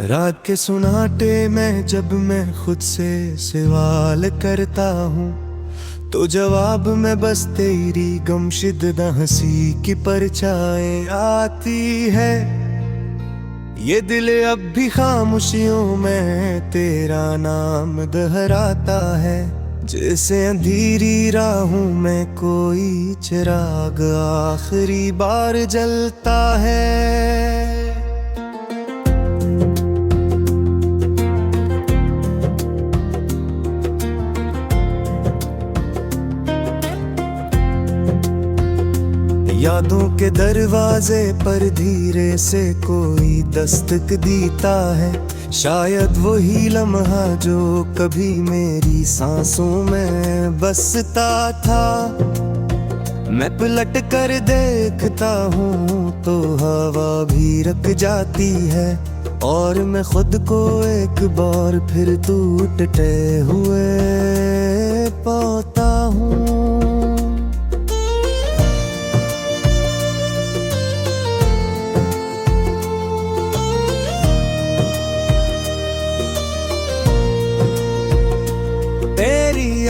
रात के सुनाटे में जब मैं खुद से सवाल करता हूँ तो जवाब में बस तेरी गमशिददा हंसी की परछाएं आती है। ये दिल अब भी खामोशियों में तेरा नाम दोहराता है, जैसे अंधेरी राहों में कोई चिराग आखिरी बार जलता है। यादों के दरवाजे पर धीरे से कोई दस्तक देता है, शायद वही लम्हा जो कभी मेरी सांसों में बसता था। मैं पलट कर देखता हूँ तो हवा भी रुक जाती है और मैं खुद को एक बार फिर टूटते हुए पाता हूँ।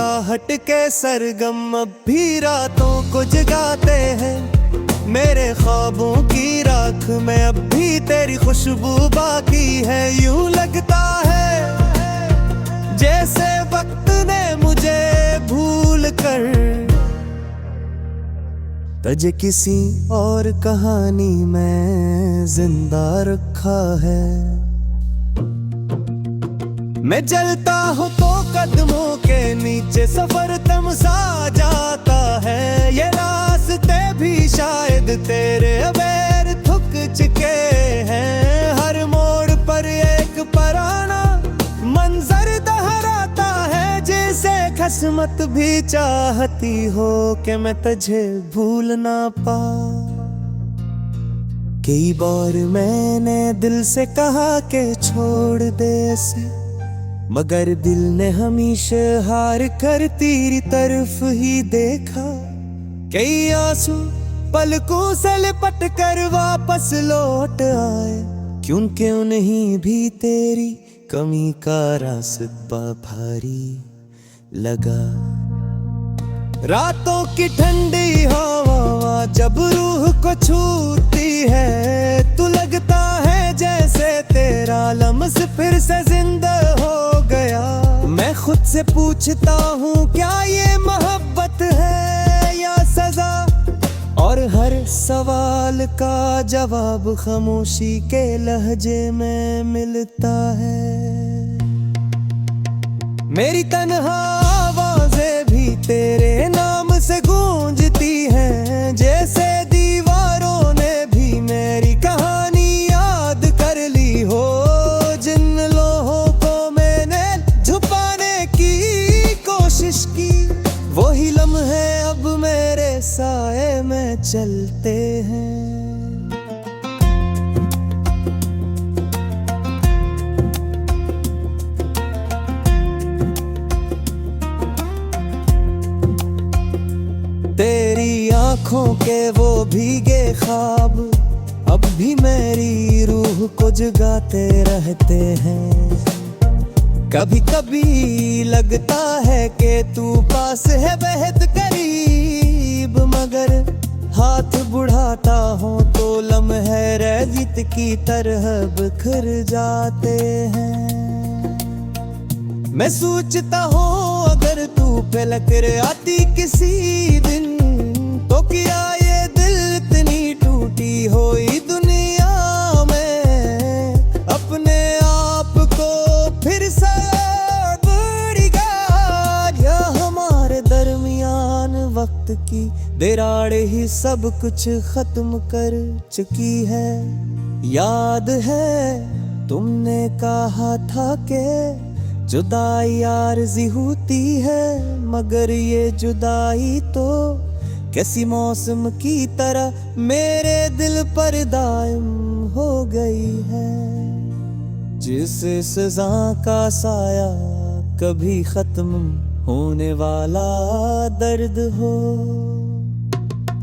आहट के सरगम अब भी रातों को जगाते हैं, मेरे ख्वाबों की राख में अब भी तेरी खुशबू बाकी है। यूं लगता है जैसे वक्त ने मुझे भूल कर तुझे किसी और कहानी में जिंदा रखा है। मैं जलता हूँ तो कदमों के नीचे सफर तमसा जाता है, ये रास्ते भी शायद तेरे अबेर थक चुके हैं। हर मोड़ पर एक पुराना मंजर दोहराता है, जैसे किस्मत भी चाहती हो कि मैं तुझे भूल ना पाऊं। कई बार मैंने दिल से कहा कि छोड़ दे इसे, मगर दिल ने हमेशा हार कर तेरी तरफ ही देखा। कई आंसू पलकों से लिपट कर वापस लौट आए, क्योंकि उन्हें भी तेरी कमी का रास्ता भारी लगा। रातों की ठंडी हवा जब रूह को छूती है, तो लगता है जैसे तेरा लम्स फिर से जिंदा हो गया। मैं खुद से पूछता हूँ क्या ये मोहब्बत है या सजा, और हर सवाल का जवाब खामोशी के लहजे में मिलता है। मेरी तन्हा आवाज़ें भी तेरे नाम से गूंजती हैं, जैसे दीवारों ने भी मेरी कहानी याद कर ली हो। जिन लोहों को मैंने छुपाने की कोशिश की, वही लम्हे अब मेरे साए में चलते हैं। तेरी आंखों के वो भीगे ख्वाब अब भी मेरी रूह को जगाते रहते हैं। कभी कभी लगता है कि तू पास है बेहद करीब, मगर हाथ बढ़ाता हूँ तो लम्हे रेगित की तरह बिखर जाते हैं। मैं सोचता हूँ अगर तू पलक कर आती किसी दिन, तो क्या ये दिल इतनी टूटी हुई दुनिया में अपने आप को फिर से बढ़ेगा, या हमारे दरमियान वक्त की दरार ही सब कुछ खत्म कर चुकी है। याद है तुमने कहा था कि जुदाई आरज़ी होती है, मगर ये जुदाई तो कैसी मौसम की तरह मेरे दिल पर दायम हो गई है। जिस सजा का साया कभी खत्म होने वाला दर्द हो,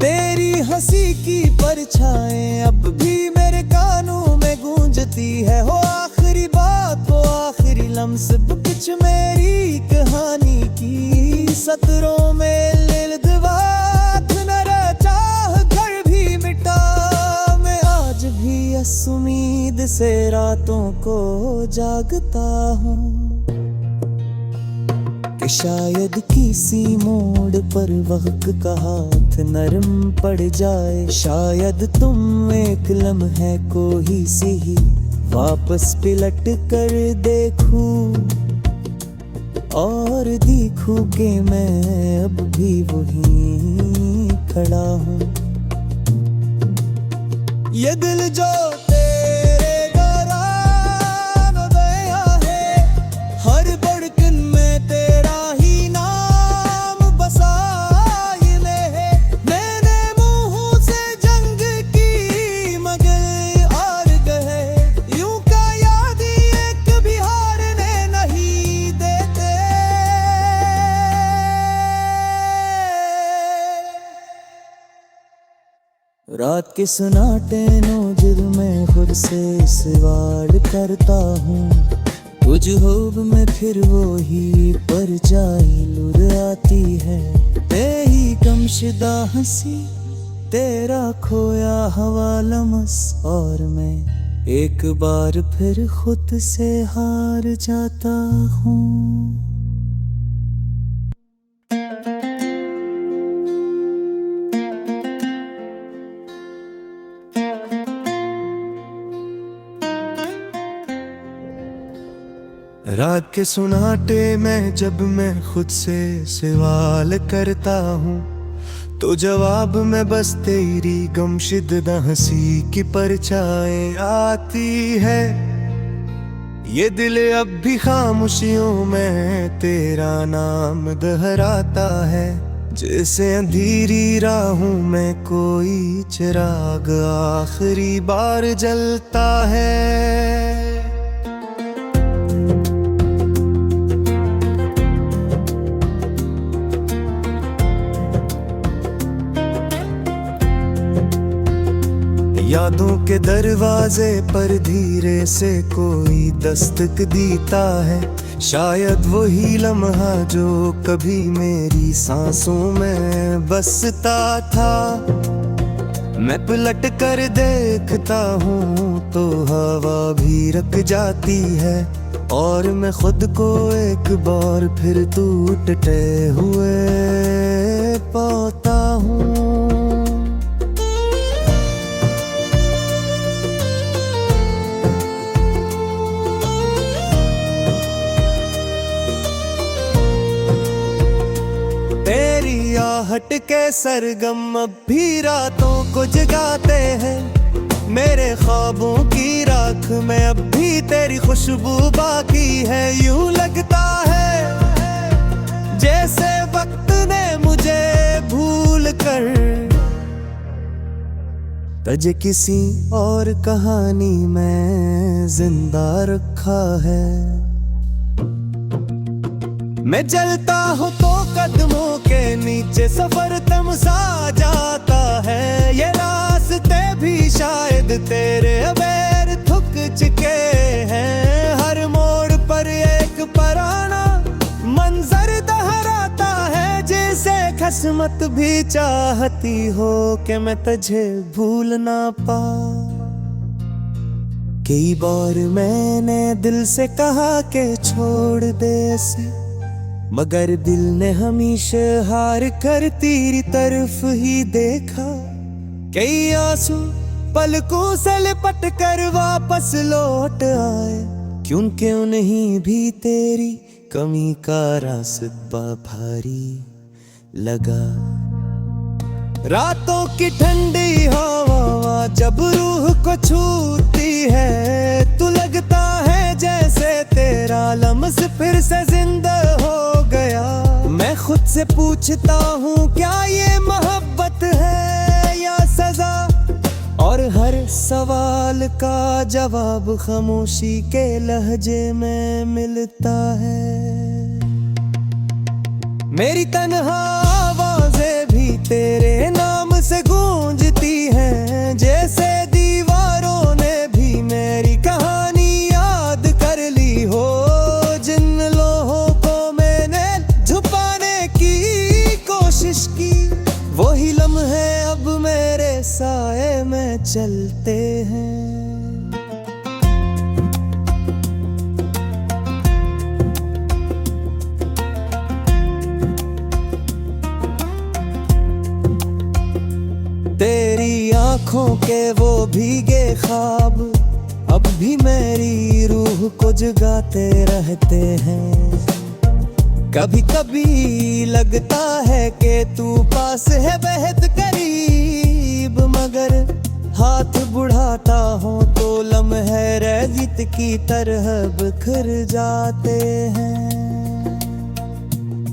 तेरी हंसी की परछाएं अब भी मेरे कानों में गूंजती है। हो आखिर आखिरी बात वो आखिरी लम्स कुछ मेरी कहानी की सतरों में लिल दवात न चाह कर भी मिटा। मैं आज भी इस उम्मीद से रातों को जागता हूँ कि शायद किसी मोड़ पर वक्त का हाथ नरम पड़ जाए। शायद तुम एक लम्हे को ही सही वापस पिलट कर देखूं और देखूं कि मैं अब भी वहीं खड़ा हूँ। ये दिल जो तेरे दौरान गया है, हर धड़कन में तेरा ही नाम बसाए है। मैंने मुंह से जंग की मगर और गए, यूं का याद एक भी हारने नहीं देते। रात के सन्नाटे नौजर में खुद से सवाल करता हूँ, कुछ होब में फिर वो ही परछाई लुढ़ आती है। तेरी गमशुदा हंसी, तेरा खोया हवा लम्स, और मैं एक बार फिर खुद से हार जाता हूँ। रात के सुनाटे में जब मैं खुद से सवाल करता हूँ, तो जवाब में बस तेरी गमशुदा हंसी की परछाएं आती है। ये दिल अब भी खामोशियों में तेरा नाम दोहराता है। जैसे अंधेरी राहों में कोई चिराग आखिरी बार जलता है। यादों के दरवाजे पर धीरे से कोई दस्तक देता है। शायद वही लम्हा जो कभी मेरी सांसों में बसता था। मैं पलट कर देखता हूँ तो हवा भी रुक जाती है, और मैं खुद को एक बार फिर टूटते हुए पाता हूँ। आहट के सरगम अब भी रातों को जगाते हैं। मेरे ख्वाबों की राख में अब भी तेरी खुशबू बाकी है। यूं लगता है जैसे वक्त ने मुझे भूल कर तुझे किसी और कहानी में जिंदा रखा है। मैं जलता हूँ तो कदमों के नीचे सफर तमसा जाता है। ये रास्ते भी शायद तेरे अबेर थक चुके हैं। हर मोड़ पर एक पुराना मंजर दोहराता है, जैसे किस्मत भी चाहती हो कि मैं तुझे भूल ना पाऊं। कई बार मैंने दिल से कहा कि छोड़ दे इसे, मगर दिल ने हमेशा हार कर तेरी तरफ ही देखा। कई आंसू पलकों से लिपट कर वापस लौट आए, क्योंकि उन्हें भी तेरी कमी का रास्ता भारी लगा। रातों की ठंडी हवा जब रूह को छूती है, तो लगता है जैसे तेरा लम्स फिर से जिंदा हो गया। मैं खुद से पूछता हूँ क्या ये मोहब्बत है या सजा, और हर सवाल का जवाब खामोशी के लहजे में मिलता है। मेरी तन्हा आवाज़ें भी तेरे नाम से गूंजती हैं, जैसे दीवारों ने भी मेरी कहानी याद हैं। तेरी आंखों के वो भीगे ख्वाब अब भी मेरी रूह को जगाते रहते हैं। कभी कभी लगता है कि तू पास है बेहद करीब, मगर हाथ बढ़ाता हूँ तो लम्हे रेगित की तरह बिखर जाते हैं।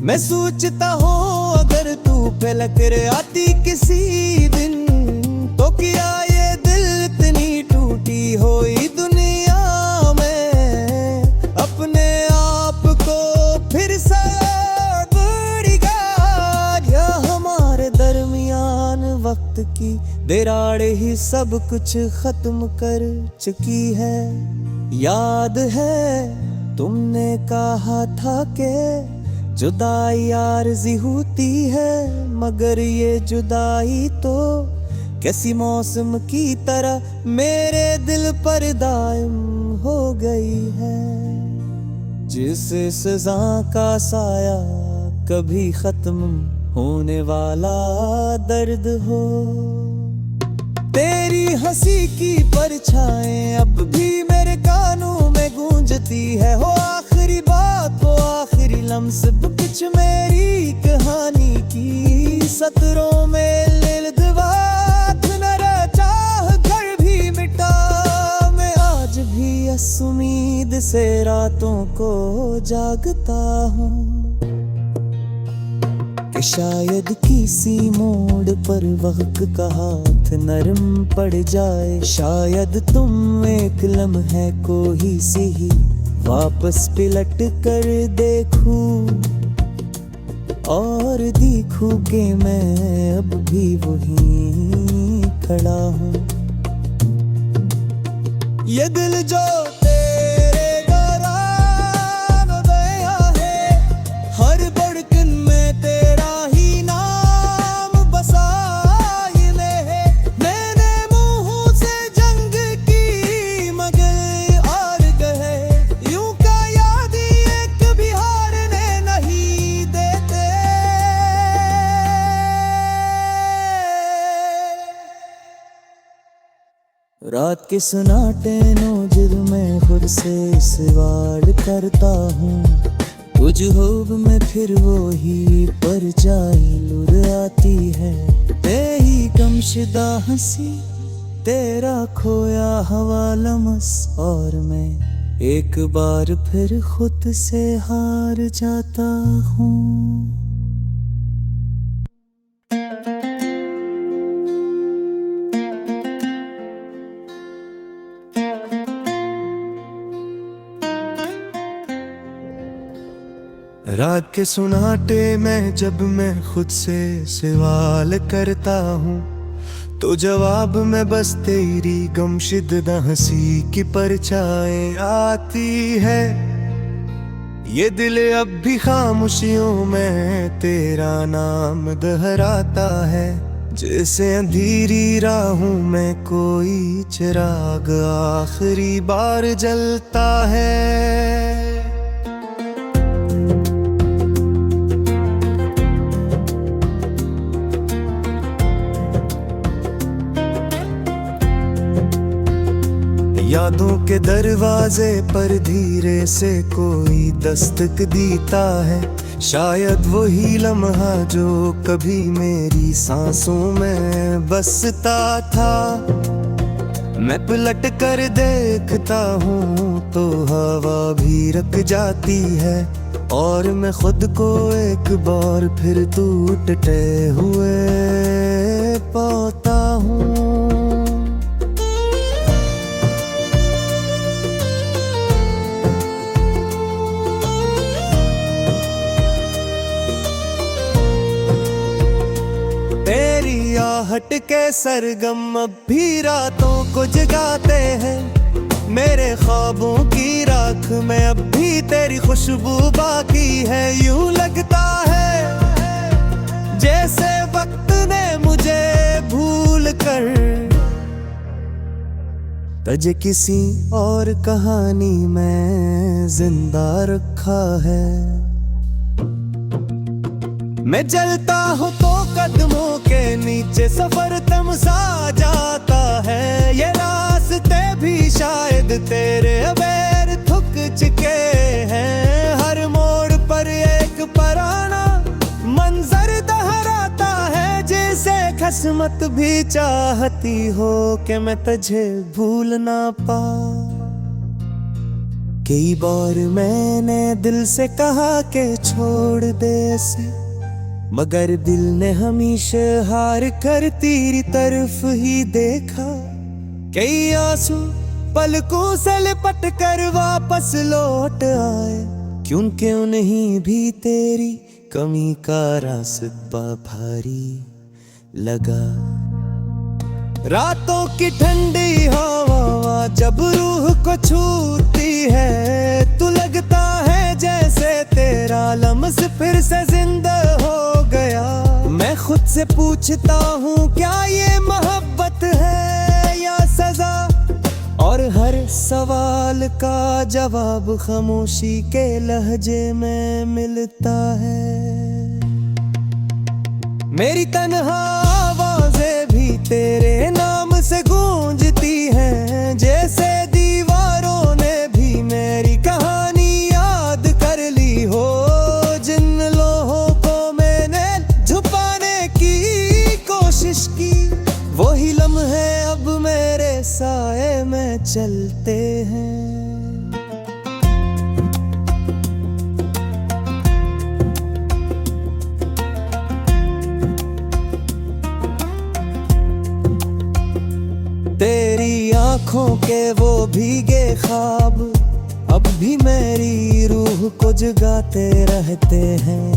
मैं सोचता हूँ अगर तू पलक कर आती किसी दिन, तो क्या ये दिल इतनी टूटी हुई दुनिया में अपने आप को फिर से बढ़ेगा, या हमारे दरमियान वक्त की दरार ही सब कुछ खत्म कर चुकी है। याद है तुमने कहा था कि जुदाई आरज़ी होती है, मगर ये जुदाई तो किसी मौसम की तरह मेरे दिल पर दायम हो गई है। जिस सजा का साया कभी खत्म होने वाला दर्द हो, तेरी हंसी की परछाएं अब भी मेरे कानों में गूंजती है। हो आखिरी बात, हो आखिरी लम्स, कुछ मेरी कहानी की सतरों में लिलदवात न रह, चाह घर भी मिटा, मैं आज भी इस उम्मीद से रातों को जागता हूँ कि शायद किसी मोड़ पर वक्त का हाथ नरम पड़ जाए। शायद तुम एक लम्हे को ही सही वापस पलट कर देखूं और देखूं कि मैं अब भी वहीं खड़ा हूँ। ये दिल जो तेरे दौरान गया है, हर धड़कन में तेरा ही नाम बसाए है। मैंने मुंह से जंग की मगर हार गए, यूं का याद एक भी हारने नहीं देते। रात के सन्नाटे नौजिर में खुद से सवाल करता हूँ, कुछ होब में फिर वो ही परछाई लुढ़ आती है। तेरी गमशुदा हंसी, तेरा खोया हवा लम्स, और मैं एक बार फिर खुद से हार जाता हूँ। रात के सुनाटे में जब मैं खुद से सवाल करता हूँ, तो जवाब में बस तेरी गमशुदा हंसी की परछाएं आती है। ये दिल अब भी खामोशियों में तेरा नाम दोहराता है, जैसे अंधेरी राहों में कोई चिराग आखिरी बार जलता है। यादों के दरवाजे पर धीरे से कोई दस्तक देता है, शायद वही लम्हा जो कभी मेरी सांसों में बसता था। मैं पलट कर देखता हूँ तो हवा भी रुक जाती है, और मैं खुद को एक बार फिर टूटते हुए पाता हूँ। तेरी आहट के सरगम अब भी रातों को जगाते हैं। मेरे ख्वाबों की राख में अब भी तेरी खुशबू बाकी है। यूं लगता है जैसे वक्त ने मुझे भूल कर तुझे किसी और कहानी में जिंदा रखा है। मैं जलता हूँ तो कदमों के नीचे सफर तमसा जाता है। ये रास्ते भी शायद तेरे अबेर थक चुके हैं। हर मोड़ पर एक पुराना मंजर दोहराता है, जैसे किस्मत भी चाहती हो कि मैं तुझे भूल ना पाऊं। कई बार मैंने दिल से कहा कि छोड़ दे इसे, मगर दिल ने हमेशा हार कर तेरी तरफ ही देखा। कई आंसू पलकों से लिपट कर वापस लौट आए, क्योंकि उन्हें भी तेरी कमी का रास्ता भारी लगा। रातों की ठंडी हवा जब रूह को छूती है, तो लगता है जैसे तेरा लम्स फिर से जिंदा हो गया। मैं खुद से पूछता हूँ क्या ये मोहब्बत है या सजा, और हर सवाल का जवाब खामोशी के लहजे में मिलता है। मेरी तन्हा आवाज़ें भी तेरे नाम से गूंजती हैं, जैसे दीवारों ने भी मेरी कहानी याद कर ली हो। जिन लोगों को मैंने छुपाने की कोशिश की, वही लम्हे अब मेरे साए में चलते हैं। तेरी आंखों के वो भीगे ख्वाब अब भी मेरी रूह को जगाते रहते हैं।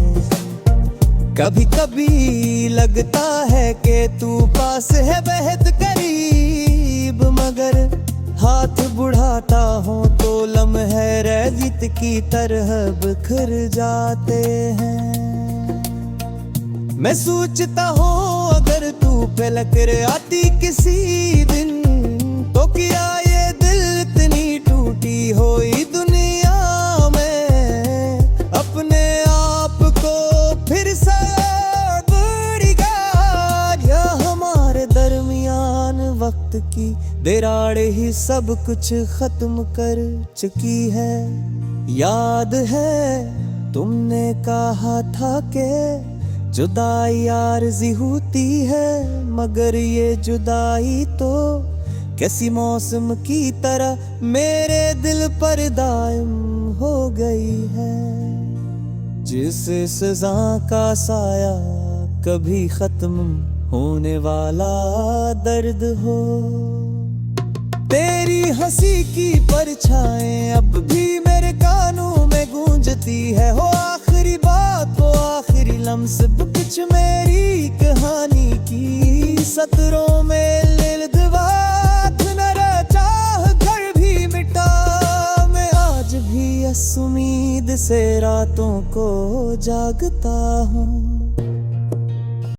कभी कभी लगता है कि तू पास है बेहद करीब, मगर हाथ बढ़ाता हूँ तो लम्हे रेगित की तरह बिखर जाते हैं। मैं सोचता हूँ अगर तू पलक कर आती किसी दिन, तो क्या ये दिल इतनी टूटी हुई दुनिया में अपने आप को फिर से बढ़ेगा, या हमारे दरमियान वक्त की दरार ही सब कुछ खत्म कर चुकी है। याद है तुमने कहा था कि जुदाई आरज़ी होती है, मगर ये जुदाई तो किसी मौसम की तरह मेरे दिल पर दायम हो गई है। जिस सजा का साया कभी खत्म होने वाला दर्द हो, तेरी हंसी की परछाएं अब भी मेरे कानों में गूंजती है। हो आखिरी बात हो आखिरी लम्स कुछ मेरी कहानी की सतरों में लिल दवात न चाह कर भी मिटा। मैं आज भी इस उम्मीद से रातों को जागता हूँ।